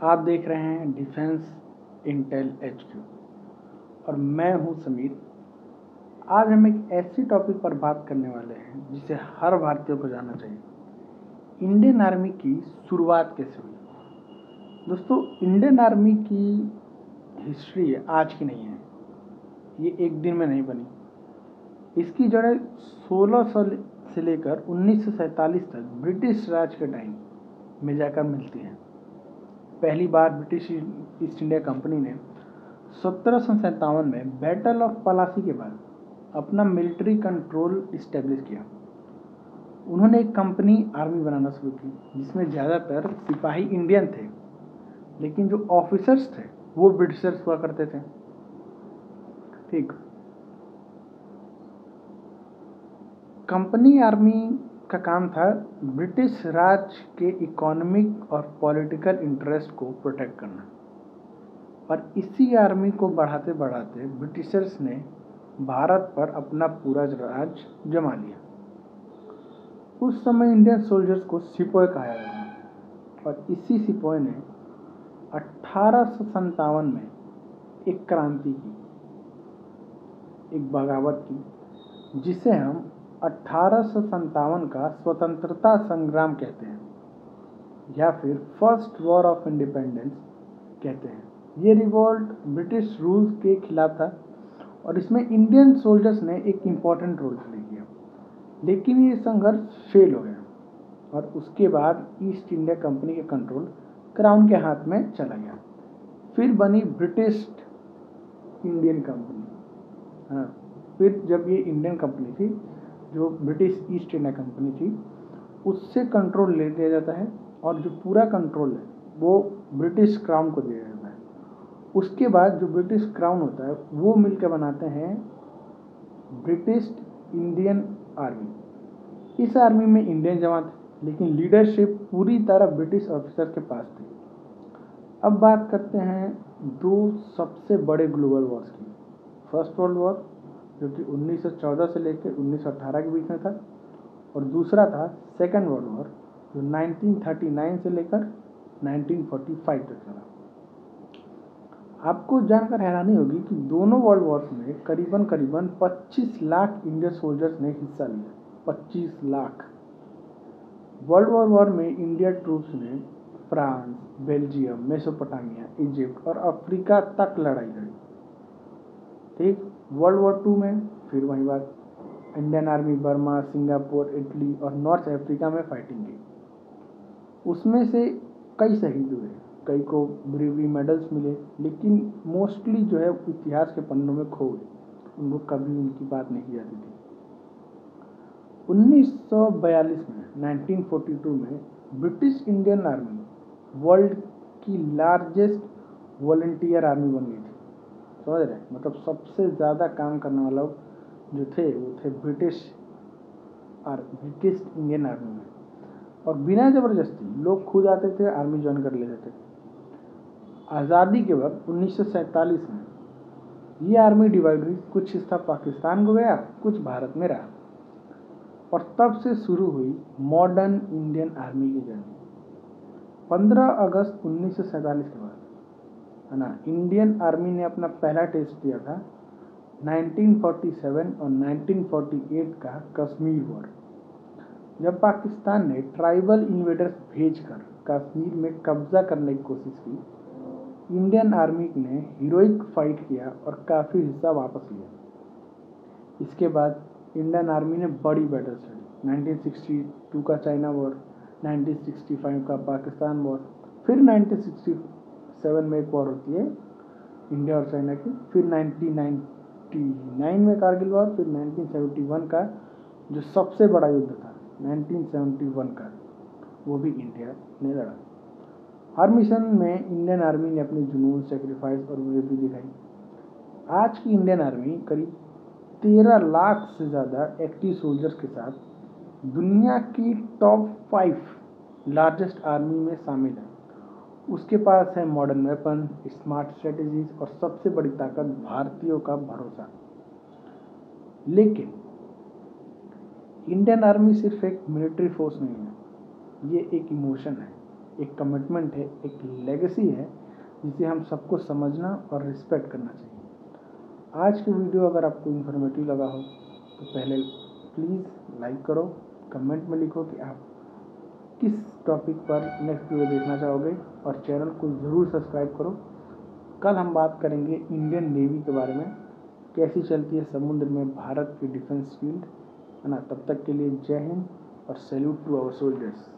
आप देख रहे हैं डिफेंस इंटेल HQ और मैं हूं समीर। आज हम एक ऐसी टॉपिक पर बात करने वाले हैं जिसे हर भारतीय को जानना चाहिए। इंडियन आर्मी की शुरुआत कैसे हुई। दोस्तों, इंडियन आर्मी की हिस्ट्री आज की नहीं है, ये एक दिन में नहीं बनी। इसकी जड़ें 1600 से लेकर 1947 तक ब्रिटिश राज के टाइम में जाकर मिलती हैं। पहली बार ब्रिटिश ईस्ट इंडिया कंपनी ने 1757 में बैटल ऑफ पलासी के बाद अपना मिलिट्री कंट्रोल इस्टेब्लिश किया। उन्होंने एक कंपनी आर्मी बनाना शुरू की जिसमें ज़्यादातर सिपाही इंडियन थे, लेकिन जो ऑफिसर्स थे वो ब्रिटिशर्स हुआ करते थे। ठीक, कंपनी आर्मी का काम था ब्रिटिश राज के इकोनॉमिक और पॉलिटिकल इंटरेस्ट को प्रोटेक्ट करना, और इसी आर्मी को बढ़ाते बढ़ाते ब्रिटिशर्स ने भारत पर अपना पूरा राज जमा लिया। उस समय इंडियन सोल्जर्स को सिपोय कहा जाता था, और इसी सिपोय ने 1857 में एक क्रांति की, एक बगावत की, जिसे हम 1857 का स्वतंत्रता संग्राम कहते हैं या फिर फर्स्ट वॉर ऑफ इंडिपेंडेंस कहते हैं। ये रिवोल्ट ब्रिटिश रूल्स के खिलाफ था और इसमें इंडियन सोल्जर्स ने एक इम्पॉर्टेंट रोल प्ले किया, लेकिन ये संघर्ष फेल हो गया और उसके बाद ईस्ट इंडिया कंपनी का कंट्रोल क्राउन के हाथ में चला गया। फिर बनी ब्रिटिश इंडियन कंपनी। हाँ, फिर जब ये इंडियन कंपनी थी, जो ब्रिटिश ईस्ट इंडिया कंपनी थी, उससे कंट्रोल ले लिया जाता है और जो पूरा कंट्रोल है वो ब्रिटिश क्राउन को दिया जाता है। उसके बाद जो ब्रिटिश क्राउन होता है वो मिलकर बनाते हैं ब्रिटिश इंडियन आर्मी। इस आर्मी में इंडियन जवान थे, लेकिन लीडरशिप पूरी तरह ब्रिटिश ऑफिसर के पास थी। अब बात करते हैं दो सबसे बड़े ग्लोबल वॉर्स की। फर्स्ट वर्ल्ड वॉर, जो कि 1914 से लेकर 1918 के बीच में था, और दूसरा था सेकेंड वर्ल्ड वॉर, जो 1939 से लेकर 1945 तक चला। आपको जानकर हैरानी होगी कि दोनों वर्ल्ड वॉर्स में करीबन 25 लाख इंडियन सोल्जर्स ने हिस्सा लिया। 25 लाख। वर्ल्ड वॉर में इंडिया ट्रूप्स ने फ्रांस, बेल्जियम, मेसोपोटामिया, इजिप्ट और अफ्रीका तक लड़ाई लड़ी। ठीक, वर्ल्ड वॉर 2 में फिर वही बात, Indian army Burma, Singapore, Italy और नॉर्थ अफ्रीका में फाइटिंग की। उसमें से कई शहीद हुए, कई को ब्रेवरी मेडल्स मिले, लेकिन मोस्टली जो है इतिहास के पन्नों में खो गए, उनको कभी उनकी बात नहीं की जाती थी। 1942 में 1942 में ब्रिटिश इंडियन आर्मी वर्ल्ड की लार्जेस्ट वॉलंटियर आर्मी बन गई थी। समझ रहे, मतलब सबसे ज़्यादा काम करने वाला जो थे वो थे ब्रिटिश इंडियन आर्मी में, और बिना ज़बरदस्ती लोग खुद आते थे, आर्मी ज्वाइन कर लेते थे। आज़ादी के वक्त 1947 में ये आर्मी डिवाइड हुई, कुछ हिस्सा पाकिस्तान को गया, कुछ भारत में रहा, और तब से शुरू हुई मॉडर्न इंडियन आर्मी की जर्नी। 15 अगस्त 1947 के बाद, है ना, इंडियन आर्मी ने अपना पहला टेस्ट दिया था 1947 और 1948 का कश्मीर वॉर, जब पाकिस्तान ने ट्राइबल इन्वेडर्स भेजकर कश्मीर में कब्जा करने की कोशिश की। इंडियन आर्मी ने हीरोइक फाइट किया और काफ़ी हिस्सा वापस लिया। इसके बाद इंडियन आर्मी ने बड़ी बैटल्स लड़ी। 1962 का चाइना वॉर, 1965 का पाकिस्तान वॉर, फिर 1967 में एक वॉर होती है इंडिया और चाइना की, फिर 1999 में कारगिल वॉर, फिर 1971 का जो सबसे बड़ा युद्ध था 1971 का, वो भी इंडिया ने लड़ा। हर मिशन में इंडियन आर्मी ने अपनी जुनून, सेक्रीफाइस और ब्रेवरी दिखाई। आज की इंडियन आर्मी करीब 13 लाख से ज़्यादा एक्टिव सोल्जर्स के साथ दुनिया की टॉप 5 लार्जेस्ट आर्मी में शामिल है। उसके पास है मॉडर्न वेपन, स्मार्ट स्ट्रेटजीज और सबसे बड़ी ताकत भारतीयों का भरोसा। लेकिन इंडियन आर्मी सिर्फ एक मिलिट्री फोर्स नहीं है, ये एक इमोशन है। एक कमिटमेंट है, एक लेगेसी है जिसे हम सबको समझना और रिस्पेक्ट करना चाहिए। आज की वीडियो अगर आपको इन्फॉर्मेटिव लगा हो तो पहले प्लीज़ लाइक करो, कमेंट में लिखो कि आप किस टॉपिक पर नेक्स्ट वीडियो देखना चाहोगे और चैनल को ज़रूर सब्सक्राइब करो। कल हम बात करेंगे इंडियन नेवी के बारे में, कैसी चलती है समुद्र में भारत की डिफेंस फील्ड, है ना। तब तक के लिए जय हिंद और सैल्यूट टू आवर सोल्जर्स।